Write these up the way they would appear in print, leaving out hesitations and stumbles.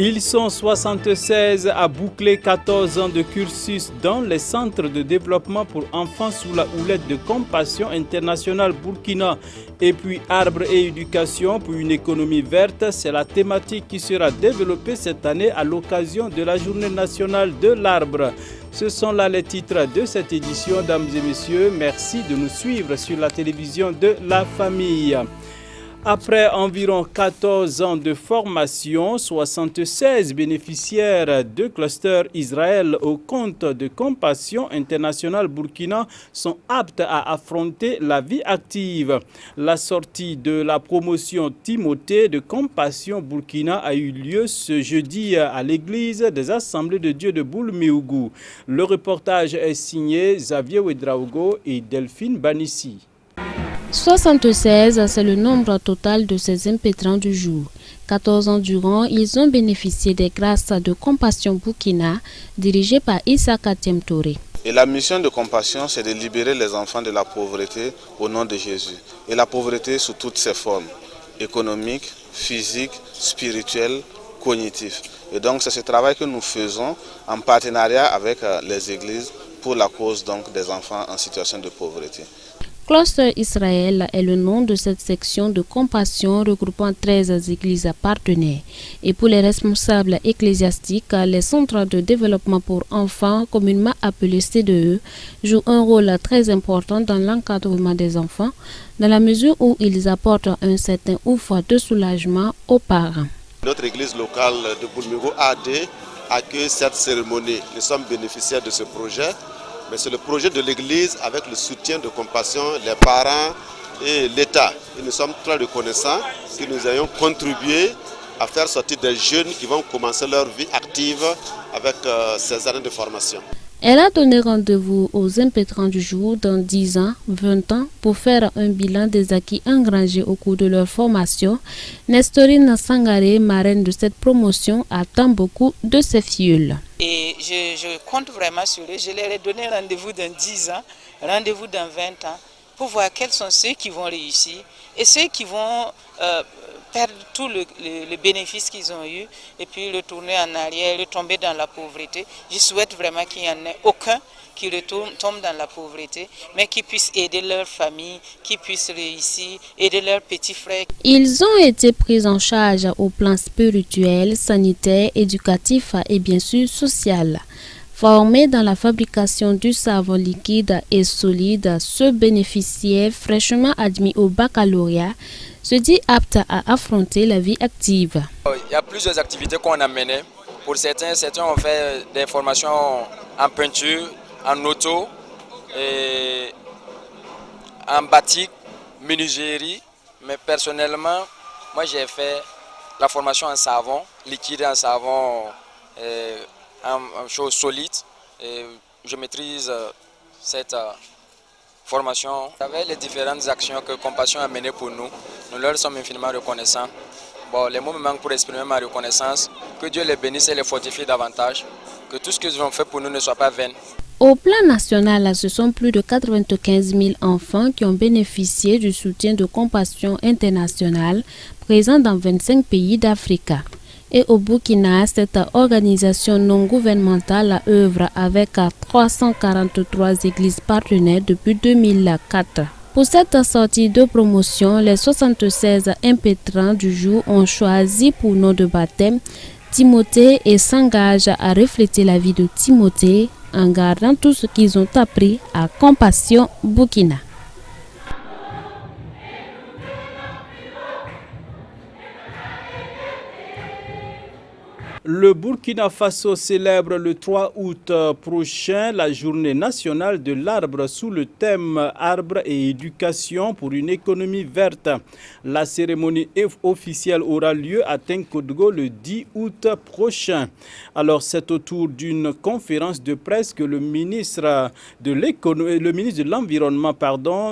Ils sont 76 à boucler 14 ans de cursus dans les centres de développement pour enfants sous la houlette de Compassion Internationale Burkina. Et puis Arbre et éducation pour une économie verte, c'est la thématique qui sera développée cette année à l'occasion de la Journée nationale de l'arbre. Ce sont là les titres de cette édition, dames et messieurs. Merci de nous suivre sur la télévision de la famille. Après environ 14 ans de formation, 76 bénéficiaires de cluster Israël au compte de Compassion Internationale Burkina sont aptes à affronter la vie active. La sortie de la promotion Timothée de Compassion Burkina a eu lieu ce jeudi à l'église des Assemblées de Dieu de Boulmeougou. Le reportage est signé Xavier Ouedraogo et Delphine Banissi. 76, c'est le nombre total de ces impétrants du jour. 14 ans durant, ils ont bénéficié des grâces de Compassion Burkina, dirigée par Issa Katem Touré. Et la mission de Compassion, c'est de libérer les enfants de la pauvreté au nom de Jésus. Et la pauvreté sous toutes ses formes, économiques, physiques, spirituelles, cognitives. Et donc c'est ce travail que nous faisons en partenariat avec les églises pour la cause donc, des enfants en situation de pauvreté. Cluster Israël est le nom de cette section de Compassion regroupant 13 églises partenaires. Et pour les responsables ecclésiastiques, les centres de développement pour enfants, communément appelés CDE, jouent un rôle très important dans l'encadrement des enfants, dans la mesure où ils apportent un certain ouf de soulagement aux parents. Notre église locale de Boulmeougou AD accueille cette cérémonie. Nous sommes bénéficiaires de ce projet. Mais c'est le projet de l'Église avec le soutien de Compassion, les parents et l'État. Et nous sommes très reconnaissants que nous ayons contribué à faire sortir des jeunes qui vont commencer leur vie active avec ces années de formation. Elle a donné rendez-vous aux impétrants du jour dans 10 ans, 20 ans pour faire un bilan des acquis engrangés au cours de leur formation. Nestorine Sangaré, marraine de cette promotion, attend beaucoup de ses filleuls. Et je compte vraiment sur eux. Je leur ai donné rendez-vous dans 10 ans, rendez-vous dans 20 ans, pour voir quels sont ceux qui vont réussir et ceux qui vont perdre tout le bénéfice qu'ils ont eu et puis retourner en arrière, retomber dans la pauvreté. Je souhaite vraiment qu'il n'y en ait aucun qui tombe dans la pauvreté, mais qui puisse aider leur famille, qui puisse réussir, aider leurs petits frères. Ils ont été pris en charge au plan spirituel, sanitaire, éducatif et bien sûr social. Formés dans la fabrication du savon liquide et solide, ceux bénéficiaires fraîchement admis au baccalauréat se dit apte à affronter la vie active. Il y a plusieurs activités qu'on a menées. Pour certains ont fait des formations en peinture, en auto, et en batik, menuiserie. Mais personnellement, moi j'ai fait la formation en savon, liquide en savon, en chose solide. Et je maîtrise cette formation. Avec les différentes actions que Compassion a menées pour nous, nous leur sommes infiniment reconnaissants. Bon, les mots me manquent pour exprimer ma reconnaissance. Que Dieu les bénisse et les fortifie davantage. Que tout ce qu'ils ont fait pour nous ne soit pas vain. Au plan national, ce sont plus de 95 000 enfants qui ont bénéficié du soutien de Compassion Internationale présent dans 25 pays d'Afrique. Et au Burkina, cette organisation non gouvernementale œuvre avec 343 églises partenaires depuis 2004. Pour cette sortie de promotion, les 76 impétrants du jour ont choisi pour nom de baptême Timothée et s'engagent à refléter la vie de Timothée en gardant tout ce qu'ils ont appris à Compassion Burkina. Le Burkina Faso célèbre le 3 août prochain la journée nationale de l'arbre sous le thème Arbre et éducation pour une économie verte. La cérémonie officielle aura lieu à Tinkodgo le 10 août prochain. Alors c'est autour d'une conférence de presse que le ministre de l'Environnement,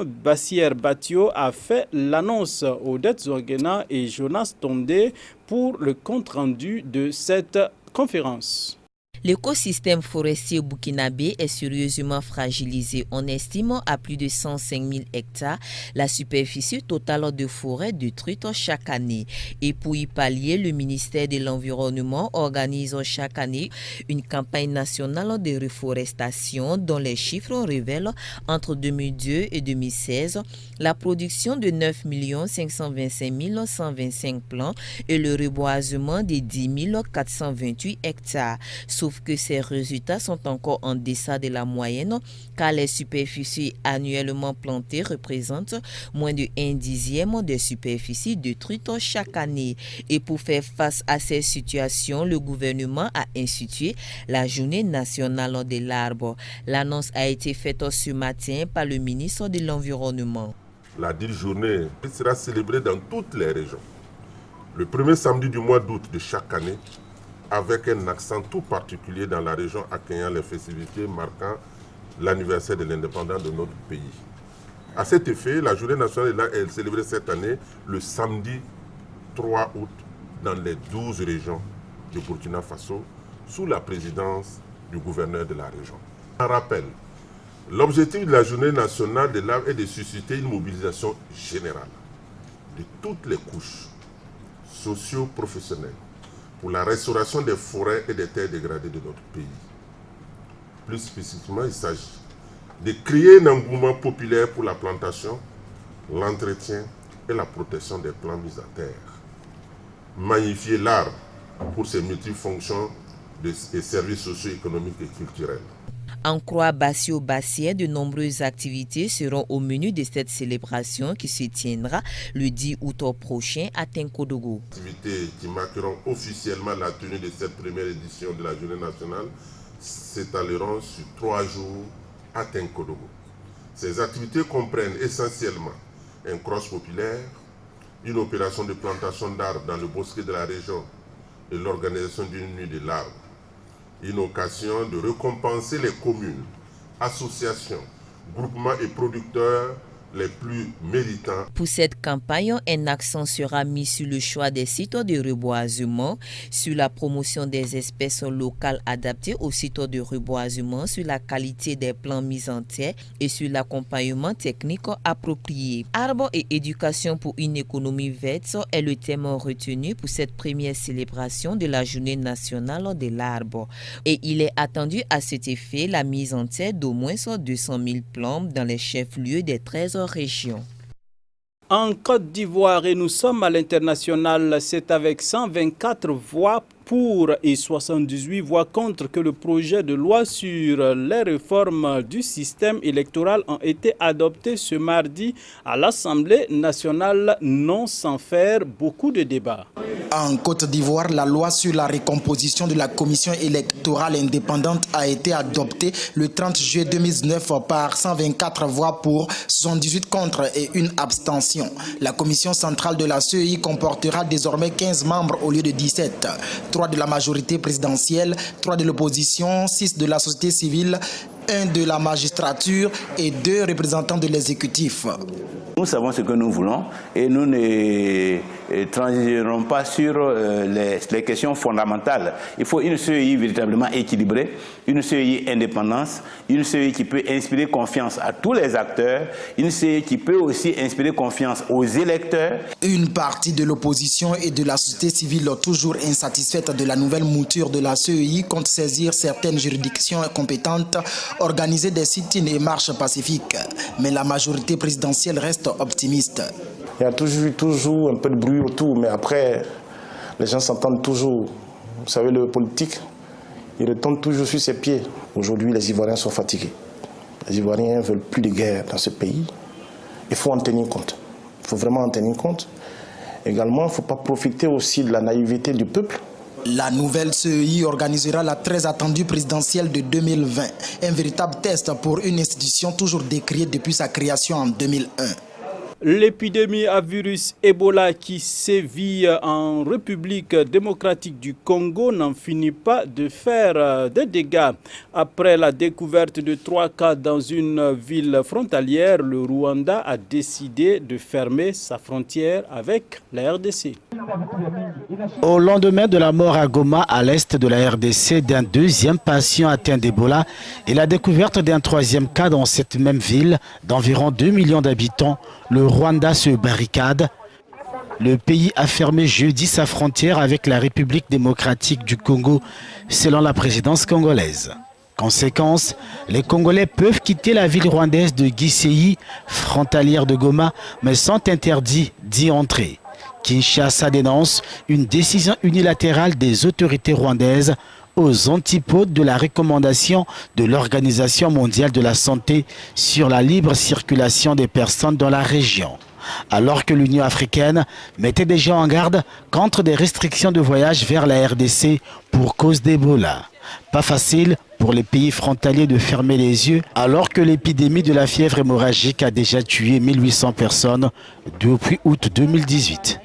Bassier Batio, a fait l'annonce. Odette Zorgena et Jonas Tondé pour le compte-rendu de cette conférence. L'écosystème forestier burkinabé est sérieusement fragilisé. On estime à plus de 105 000 hectares la superficie totale de forêt détruite chaque année. Et pour y pallier, le ministère de l'Environnement organise chaque année une campagne nationale de reforestation dont les chiffres révèlent entre 2002 et 2016 la production de 9 525 125 plants et le reboisement de 10 428 hectares. Sauf que ces résultats sont encore en deçà de la moyenne car les superficies annuellement plantées représentent moins de 1/10 des superficies détruites chaque année. Et pour faire face à ces situations, le gouvernement a institué la Journée nationale de l'arbre. L'annonce a été faite ce matin par le ministre de l'Environnement. La dite journée sera célébrée dans toutes les régions. Le premier samedi du mois d'août de chaque année, avec un accent tout particulier dans la région accueillant les festivités marquant l'anniversaire de l'indépendance de notre pays. À cet effet, la Journée nationale est célébrée cette année le samedi 3 août dans les 12 régions du Burkina Faso sous la présidence du gouverneur de la région. Un rappel, l'objectif de la Journée nationale de l'arbre est de susciter une mobilisation générale de toutes les couches socio-professionnelles pour la restauration des forêts et des terres dégradées de notre pays. Plus spécifiquement, il s'agit de créer un engouement populaire pour la plantation, l'entretien et la protection des plants mis à terre. Magnifier l'arbre pour ses multifonctions et services socio-économiques et culturels. En croix Bassio-Bassier, de nombreuses activités seront au menu de cette célébration qui se tiendra le 10 août prochain à Tenkodogo. Activités qui marqueront officiellement la tenue de cette première édition de la Journée nationale s'étaleront sur 3 jours à Tenkodogo. Ces activités comprennent essentiellement un cross populaire, une opération de plantation d'arbres dans le bosquet de la région et l'organisation d'une nuit de l'arbre. Une occasion de récompenser les communes, associations, groupements et producteurs les plus méritants. Pour cette campagne, un accent sera mis sur le choix des sites de reboisement, sur la promotion des espèces locales adaptées aux sites de reboisement, sur la qualité des plants mis en terre et sur l'accompagnement technique approprié. Arbres et éducation pour une économie verte est le thème retenu pour cette première célébration de la Journée nationale de l'arbre. Et il est attendu à cet effet la mise en terre d'au moins 200 000 plants dans les chefs-lieux des 13 régions. En Côte d'Ivoire, et nous sommes à l'international, c'est avec 124 voix pour et 78 voix contre que le projet de loi sur les réformes du système électoral ont été adoptés ce mardi à l'Assemblée nationale, non sans faire beaucoup de débats. En Côte d'Ivoire, la loi sur la recomposition de la commission électorale indépendante a été adoptée le 30 juillet 2019 par 124 voix pour, 78 contre et une abstention. La commission centrale de la CEI comportera désormais 15 membres au lieu de 17. 3 de la majorité présidentielle, 3 de l'opposition, 6 de la société civile, 1 de la magistrature et 2 représentants de l'exécutif. Nous savons ce que nous voulons et nous ne transigirons pas sur les questions fondamentales. Il faut une CEI véritablement équilibrée, une CEI indépendante, une CEI qui peut inspirer confiance à tous les acteurs, une CEI qui peut aussi inspirer confiance aux électeurs. Une partie de l'opposition et de la société civile toujours insatisfaite de la nouvelle mouture de la CEI compte saisir certaines juridictions compétentes, organiser des sit-ins et marches pacifiques. Mais la majorité présidentielle reste optimiste. Il y a toujours un peu de bruit autour, mais après, les gens s'entendent toujours. Vous savez, le politique, il retombe toujours sur ses pieds. Aujourd'hui, les Ivoiriens sont fatigués. Les Ivoiriens ne veulent plus de guerre dans ce pays. Il faut en tenir compte. Il faut vraiment en tenir compte. Également, il ne faut pas profiter aussi de la naïveté du peuple. La nouvelle CEI organisera la très attendue présidentielle de 2020. Un véritable test pour une institution toujours décriée depuis sa création en 2001. L'épidémie à virus Ebola qui sévit en République démocratique du Congo n'en finit pas de faire des dégâts. Après la découverte de 3 cas dans une ville frontalière, le Rwanda a décidé de fermer sa frontière avec la RDC. Au lendemain de la mort à Goma, à l'est de la RDC, d'un deuxième patient atteint d'Ebola et la découverte d'un troisième cas dans cette même ville d'environ 2 millions d'habitants, le Rwanda se barricade. Le pays a fermé jeudi sa frontière avec la République démocratique du Congo, selon la présidence congolaise. Conséquence, les Congolais peuvent quitter la ville rwandaise de Gisenyi, frontalière de Goma, mais sont interdits d'y entrer. Kinshasa dénonce une décision unilatérale des autorités rwandaises aux antipodes de la recommandation de l'Organisation mondiale de la santé sur la libre circulation des personnes dans la région. Alors que l'Union africaine mettait déjà en garde contre des restrictions de voyage vers la RDC pour cause d'Ebola. Pas facile pour les pays frontaliers de fermer les yeux alors que l'épidémie de la fièvre hémorragique a déjà tué 1800 personnes depuis août 2018.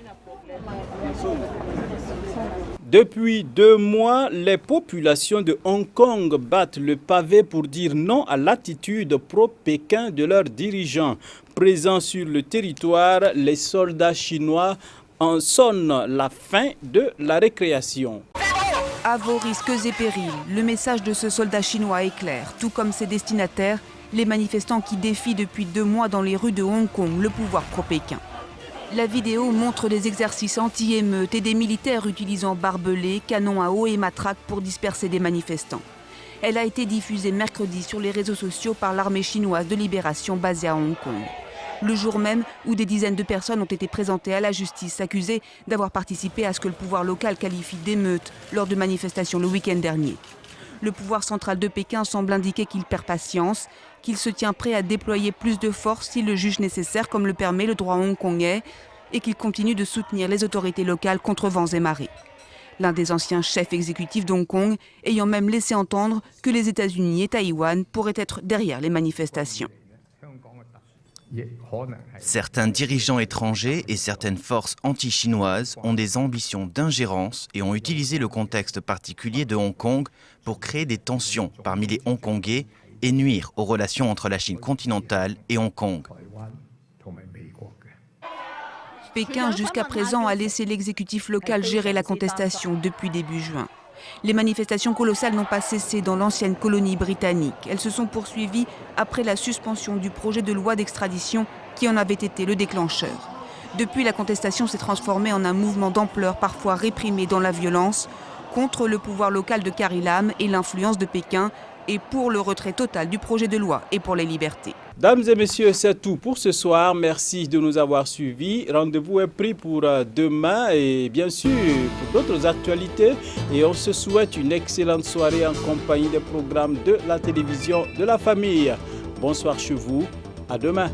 Depuis 2 mois, les populations de Hong Kong battent le pavé pour dire non à l'attitude pro-Pékin de leurs dirigeants. Présents sur le territoire, les soldats chinois en sonnent la fin de la récréation. À vos risques et périls, le message de ce soldat chinois est clair, tout comme ses destinataires, les manifestants qui défient depuis 2 mois dans les rues de Hong Kong le pouvoir pro-Pékin. La vidéo montre des exercices anti-émeutes et des militaires utilisant barbelés, canons à eau et matraques pour disperser des manifestants. Elle a été diffusée mercredi sur les réseaux sociaux par l'armée chinoise de libération basée à Hong Kong. Le jour même où des dizaines de personnes ont été présentées à la justice accusées d'avoir participé à ce que le pouvoir local qualifie d'émeutes lors de manifestations le week-end dernier. Le pouvoir central de Pékin semble indiquer qu'il perd patience, qu'il se tient prêt à déployer plus de force s'il le juge nécessaire comme le permet le droit hongkongais et qu'il continue de soutenir les autorités locales contre vents et marées. L'un des anciens chefs exécutifs d'Hong Kong ayant même laissé entendre que les États-Unis et Taïwan pourraient être derrière les manifestations. Certains dirigeants étrangers et certaines forces anti-chinoises ont des ambitions d'ingérence et ont utilisé le contexte particulier de Hong Kong pour créer des tensions parmi les Hongkongais et nuire aux relations entre la Chine continentale et Hong Kong. Pékin, jusqu'à présent, a laissé l'exécutif local gérer la contestation depuis début juin. Les manifestations colossales n'ont pas cessé dans l'ancienne colonie britannique. Elles se sont poursuivies après la suspension du projet de loi d'extradition qui en avait été le déclencheur. Depuis, la contestation s'est transformée en un mouvement d'ampleur parfois réprimé dans la violence contre le pouvoir local de Carrie Lam et l'influence de Pékin et pour le retrait total du projet de loi et pour les libertés. Dames et messieurs, c'est tout pour ce soir. Merci de nous avoir suivis. Rendez-vous est pris pour demain et bien sûr pour d'autres actualités. Et on se souhaite une excellente soirée en compagnie des programmes de la télévision de la famille. Bonsoir chez vous. À demain.